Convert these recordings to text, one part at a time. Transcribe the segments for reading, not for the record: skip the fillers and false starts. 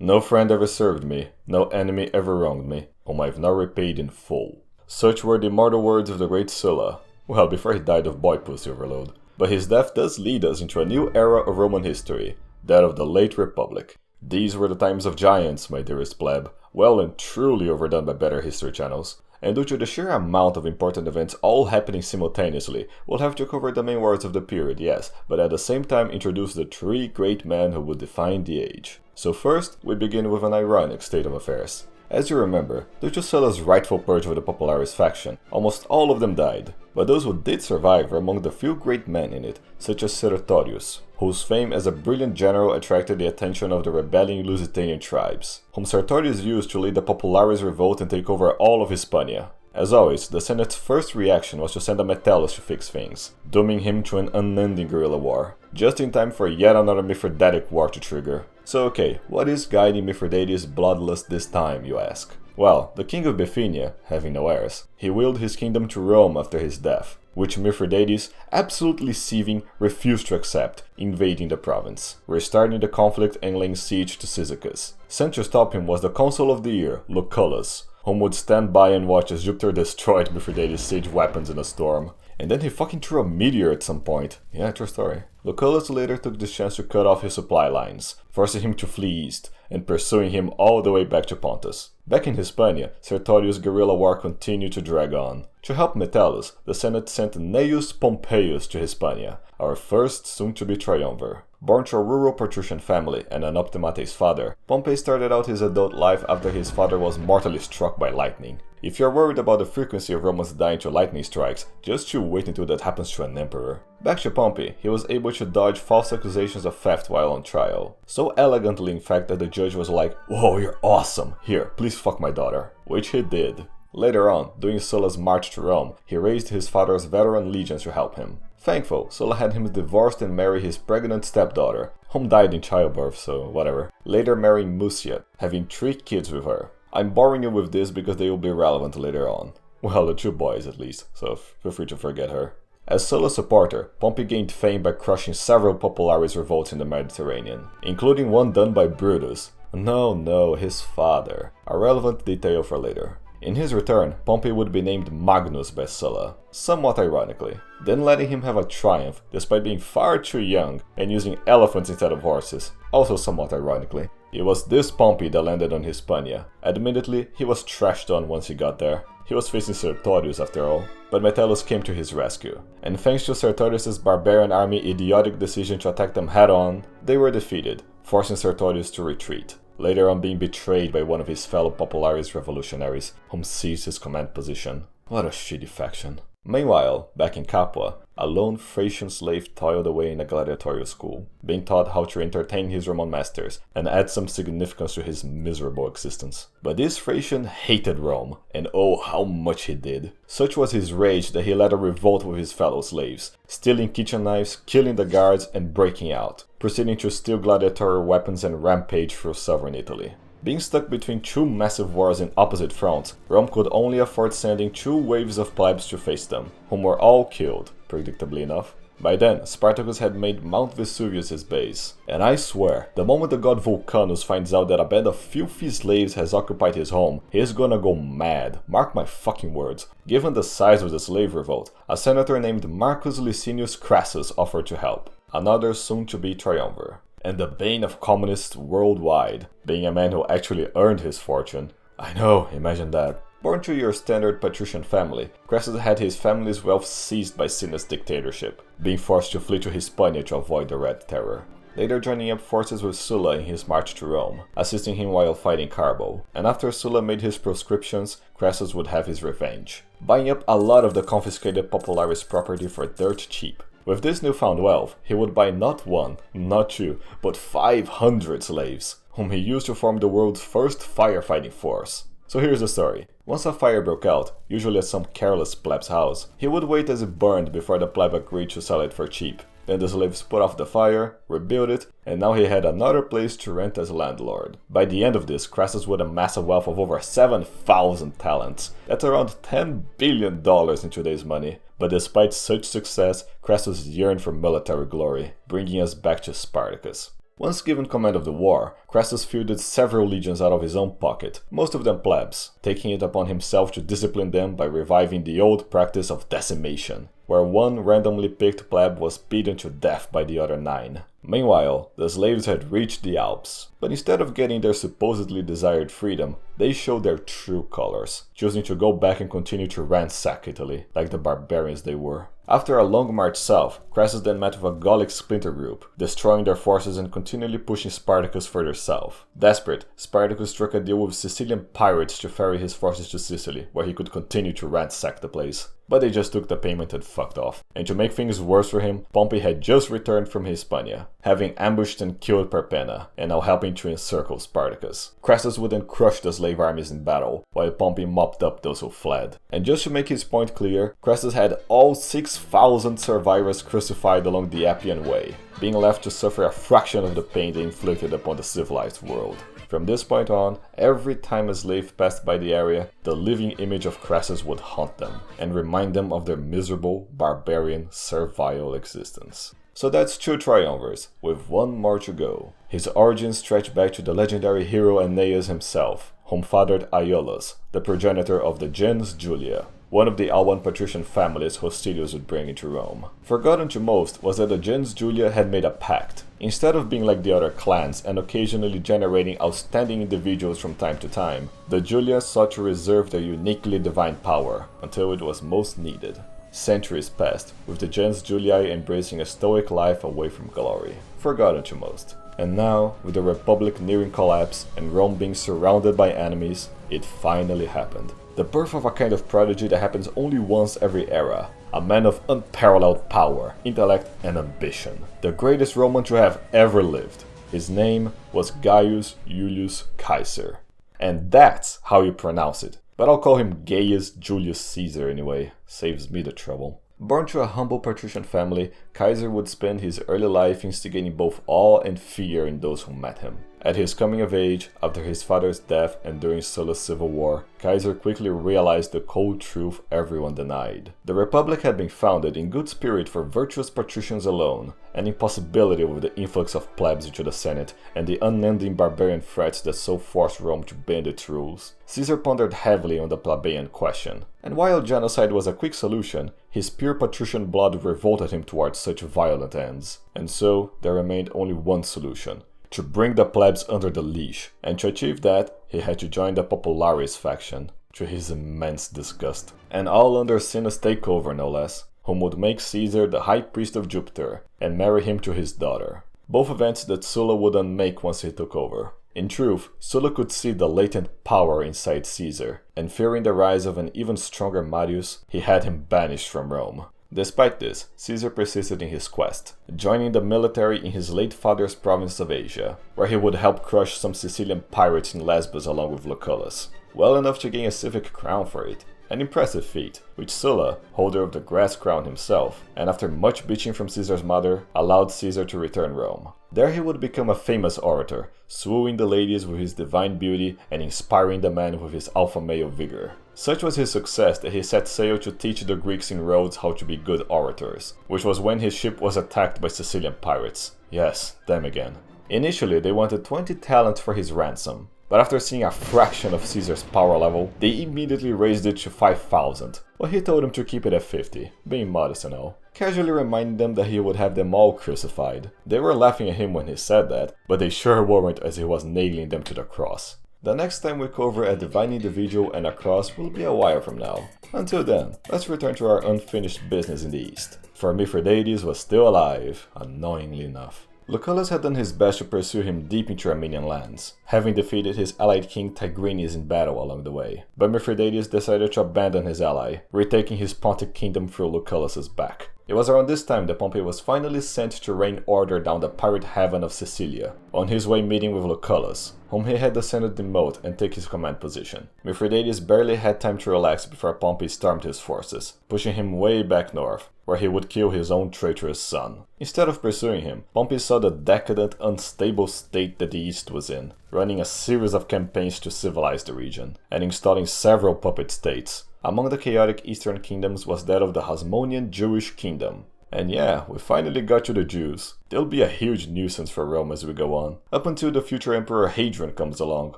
No friend ever served me, no enemy ever wronged me, whom I have not repaid in full. Such were the immortal words of the great Sulla. Well, before he died of boy pussy overload. But his death does lead us into a new era of Roman history, that of the late Republic. These were the times of giants, my dearest pleb, well and truly overdone by better history channels. And due to the sheer amount of important events all happening simultaneously, we'll have to cover the main wars of the period, yes, but at the same time introduce the three great men who would define the age. So first, we begin with an ironic state of affairs. As you remember, due to Sulla's rightful purge of the Popularis faction, almost all of them died, but those who did survive were among the few great men in it, such as Sertorius, whose fame as a brilliant general attracted the attention of the rebelling Lusitanian tribes, whom Sertorius used to lead the Popularis revolt and take over all of Hispania. As always, the Senate's first reaction was to send a Metellus to fix things, dooming him to an unending guerrilla war, just in time for yet another Mithridatic war to trigger. So okay, what is guiding Mithridates' bloodlust this time, you ask? Well, the king of Bithynia, having no heirs, he willed his kingdom to Rome after his death, which Mithridates, absolutely seething, refused to accept, invading the province, restarting the conflict and laying siege to Cyzicus. Sent to stop him was the consul of the year, Lucullus, whom would stand by and watch as Jupiter destroyed Mithridates' siege weapons in a storm. And then he fucking threw a meteor at some point. Yeah, true story. Lucullus later took this chance to cut off his supply lines, forcing him to flee east, and pursuing him all the way back to Pontus. Back in Hispania, Sertorius' guerrilla war continued to drag on. To help Metellus, the Senate sent Gnaeus Pompeius to Hispania, our first soon-to-be triumvir. Born to a rural patrician family and an optimates father, Pompey started out his adult life after his father was mortally struck by lightning. If you're worried about the frequency of Romans dying to lightning strikes, just you wait until that happens to an emperor. Back to Pompey, he was able to dodge false accusations of theft while on trial. So elegantly in fact that the judge was like, "Whoa, you're awesome! Here, please fuck my daughter." Which he did. Later on, during Sulla's march to Rome, he raised his father's veteran legions to help him. Thankful, Sulla had him divorced and marry his pregnant stepdaughter, whom died in childbirth, so whatever. Later marrying Mucia, having 3 kids with her. I'm boring you with this because they will be relevant later on. Well, the 2 boys at least, so feel free to forget her. As Sulla's supporter, Pompey gained fame by crushing several Popularis revolts in the Mediterranean, including one done by Brutus. No, his father. A relevant detail for later. In his return, Pompey would be named Magnus by Sulla, somewhat ironically, then letting him have a triumph despite being far too young and using elephants instead of horses, also somewhat ironically. It was this Pompey that landed on Hispania. Admittedly, he was trashed on once he got there. He was facing Sertorius after all, but Metellus came to his rescue, and thanks to Sertorius' barbarian army idiotic decision to attack them head-on, they were defeated, forcing Sertorius to retreat, later on being betrayed by one of his fellow Popularis revolutionaries, whom seized his command position. What a shitty faction. Meanwhile, back in Capua, a lone Thracian slave toiled away in a gladiatorial school, being taught how to entertain his Roman masters and add some significance to his miserable existence. But this Thracian hated Rome, and oh how much he did. Such was his rage that he led a revolt with his fellow slaves, stealing kitchen knives, killing the guards, and breaking out, proceeding to steal gladiatorial weapons and rampage through southern Italy. Being stuck between 2 massive wars in opposite fronts, Rome could only afford sending 2 waves of plebs to face them, whom were all killed, predictably enough. By then, Spartacus had made Mount Vesuvius his base, and I swear, the moment the god Vulcanus finds out that a band of filthy slaves has occupied his home, he's gonna go mad, mark my fucking words. Given the size of the slave revolt, a senator named Marcus Licinius Crassus offered to help, another soon-to-be triumvir. And the bane of communists worldwide, being a man who actually earned his fortune. I know, imagine that. Born to your standard patrician family, Crassus had his family's wealth seized by Cinna's dictatorship, being forced to flee to Hispania to avoid the Red Terror. Later joining up forces with Sulla in his march to Rome, assisting him while fighting Carbo. And after Sulla made his proscriptions, Crassus would have his revenge, buying up a lot of the confiscated Popularis property for dirt cheap. With this newfound wealth, he would buy not 1, not 2, but 500 slaves, whom he used to form the world's first firefighting force. So here's the story. Once a fire broke out, usually at some careless pleb's house, he would wait as it burned before the pleb agreed to sell it for cheap. Then the slaves put off the fire, rebuilt it, and now he had another place to rent as landlord. By the end of this, Crassus would amass a wealth of over 7,000 talents. That's around $10 billion in today's money. But despite such success, Crassus yearned for military glory, bringing us back to Spartacus. Once given command of the war, Crassus fielded several legions out of his own pocket, most of them plebs, taking it upon himself to discipline them by reviving the old practice of decimation, where one randomly picked pleb was beaten to death by the other 9. Meanwhile, the slaves had reached the Alps, but instead of getting their supposedly desired freedom, they showed their true colors, choosing to go back and continue to ransack Italy, like the barbarians they were. After a long march south, Crassus then met with a Gallic splinter group, destroying their forces and continually pushing Spartacus further south. Desperate, Spartacus struck a deal with Sicilian pirates to ferry his forces to Sicily, where he could continue to ransack the place. But they just took the payment and fucked off. And to make things worse for him, Pompey had just returned from Hispania, having ambushed and killed Perpenna, and now helping to encircle Spartacus. Crassus would then crush the slave armies in battle, while Pompey mopped up those who fled. And just to make his point clear, Crassus had all 6,000 survivors crucified along the Appian Way, being left to suffer a fraction of the pain they inflicted upon the civilized world. From this point on, every time a slave passed by the area, the living image of Crassus would haunt them, and remind them of their miserable, barbarian, servile existence. So that's 2 triumvirs, with 1 more to go. His origins stretch back to the legendary hero Aeneas himself, whom fathered Iollas, the progenitor of the gens Julia, one of the Alban patrician families Hostilius would bring into Rome. Forgotten to most was that the gens Julia had made a pact. Instead of being like the other clans and occasionally generating outstanding individuals from time to time, the Julia sought to reserve their uniquely divine power until it was most needed. Centuries passed, with the gens Julii embracing a stoic life away from glory. Forgotten to most. And now, with the Republic nearing collapse and Rome being surrounded by enemies, it finally happened. The birth of a kind of prodigy that happens only once every era. A man of unparalleled power, intellect, and ambition. The greatest Roman to have ever lived. His name was Gaius Julius Caesar. And that's how you pronounce it. But I'll call him Gaius Julius Caesar anyway. Saves me the trouble. Born to a humble patrician family, Caesar would spend his early life instigating both awe and fear in those who met him. At his coming of age, after his father's death and during Sulla's civil war, Caesar quickly realized the cold truth everyone denied. The Republic had been founded in good spirit for virtuous patricians alone, an impossibility with the influx of plebs into the Senate and the unending barbarian threats that so forced Rome to bend its rules. Caesar pondered heavily on the plebeian question, and while genocide was a quick solution, his pure patrician blood revolted him towards such violent ends. And so, there remained only one solution: to bring the plebs under the leash, and to achieve that, he had to join the Popularis faction, to his immense disgust. And all under Cinna's takeover no less, whom would make Caesar the high priest of Jupiter, and marry him to his daughter. Both events that Sulla would unmake once he took over. In truth, Sulla could see the latent power inside Caesar, and fearing the rise of an even stronger Marius, he had him banished from Rome. Despite this, Caesar persisted in his quest, joining the military in his late father's province of Asia, where he would help crush some Sicilian pirates in Lesbos along with Lucullus, well enough to gain a civic crown for it. An impressive feat, which Sulla, holder of the grass crown himself, and after much bitching from Caesar's mother, allowed Caesar to return Rome. There he would become a famous orator, swooning the ladies with his divine beauty and inspiring the men with his alpha male vigor. Such was his success that he set sail to teach the Greeks in Rhodes how to be good orators, which was when his ship was attacked by Sicilian pirates. Yes, them again. Initially, they wanted 20 talents for his ransom, but after seeing a fraction of Caesar's power level, they immediately raised it to 5,000, but he told them to keep it at 50, being modest and all, casually reminding them that he would have them all crucified. They were laughing at him when he said that, but they sure weren't as he was nailing them to the cross. The next time we cover a divine individual and a cross will be a while from now. Until then, let's return to our unfinished business in the east. For Mithridates was still alive, annoyingly enough. Lucullus had done his best to pursue him deep into Armenian lands, having defeated his allied king Tigranes in battle along the way. But Mithridates decided to abandon his ally, retaking his Pontic kingdom through Lucullus's back. It was around this time that Pompey was finally sent to rain order down the pirate haven of Sicilia, on his way meeting with Lucullus, whom he had descended demote and take his command position. Mithridates barely had time to relax before Pompey stormed his forces, pushing him way back north, where he would kill his own traitorous son. Instead of pursuing him, Pompey saw the decadent, unstable state that the East was in, running a series of campaigns to civilize the region, and installing several puppet states. Among the chaotic eastern kingdoms was that of the Hasmonean Jewish kingdom, And yeah, we finally got to the Jews. They'll be a huge nuisance for Rome as we go on, up until the future Emperor Hadrian comes along,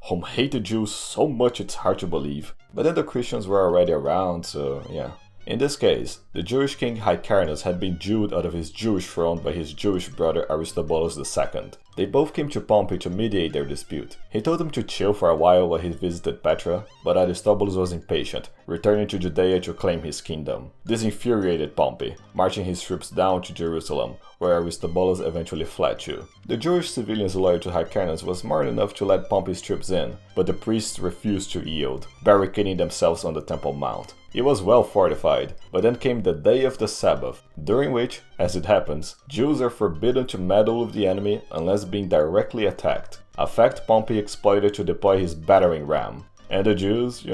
whom hated Jews so much it's hard to believe. But then the Christians were already around, so yeah. In this case, the Jewish king Hyrcanus had been Jewed out of his Jewish throne by his Jewish brother Aristobulus II. They both came to Pompey to mediate their dispute. He told them to chill for a while he visited Petra, but Aristobulus was impatient, returning to Judea to claim his kingdom. This infuriated Pompey, marching his troops down to Jerusalem, where Aristobulus eventually fled to. The Jewish civilians loyal to Hyrcanus was smart enough to let Pompey's troops in, but the priests refused to yield, barricading themselves on the Temple Mount. It was well fortified, but then came the day of the Sabbath, during which, as it happens, Jews are forbidden to meddle with the enemy unless being directly attacked, a fact Pompey exploited to deploy his battering ram. And the Jews,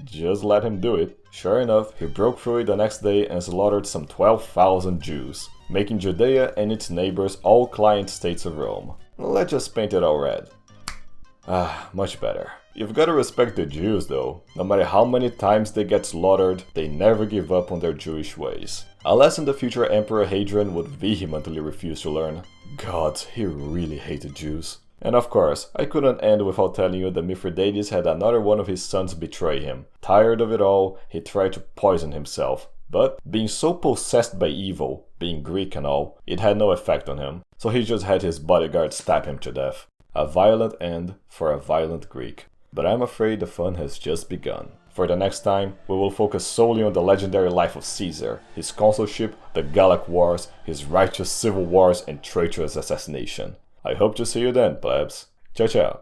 just let him do it. Sure enough, he broke through it the next day and slaughtered some 12,000 Jews, making Judea and its neighbors all client states of Rome. Let's just paint it all red. Much better. You've gotta respect the Jews though. No matter how many times they get slaughtered, they never give up on their Jewish ways. A lesson the future Emperor Hadrian would vehemently refuse to learn. God, he really hated Jews. And of course, I couldn't end without telling you that Mithridates had another one of his sons betray him. Tired of it all, he tried to poison himself. But, being so possessed by evil, being Greek and all, it had no effect on him. So he just had his bodyguard stab him to death. A violent end for a violent Greek. But I'm afraid the fun has just begun. For the next time, we will focus solely on the legendary life of Caesar, his consulship, the Gallic Wars, his righteous civil wars and traitorous assassination. I hope to see you then, plebs. Ciao ciao.